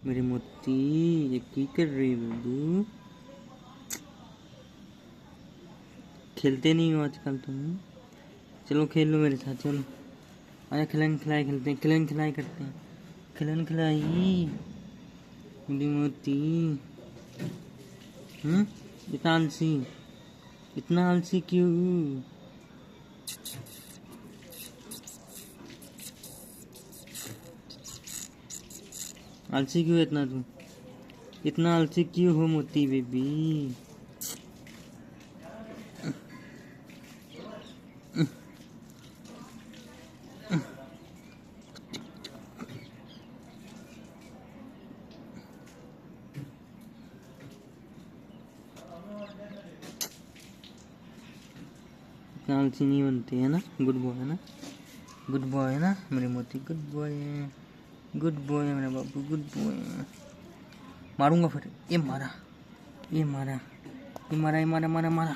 मेरी मोती ये की कर रही है बाबू? खेलते नहीं हो आजकल तुम? चलो खेल लो मेरे साथ, चलो आया खिलन खिलाई खेलते हैं, खिलन खिलाई करते हैं, खिलन खिलाई। मेरी मोती इतना आलसी, इतना आलसी क्यों? आलसी क्यों इतना तू? इतना आलसी क्यों हो मोती बेबी? इतना आलसी नहीं बनते है ना, गुड बॉय है ना, गुड बॉय है ना मेरे मोती, गुड बॉय है, गुड बॉय है मेरा बाबू, गुड बॉय है। मारूंगा फिर, ये मारा, ये मारा, ये मारा, ये मारा, मारा मारा।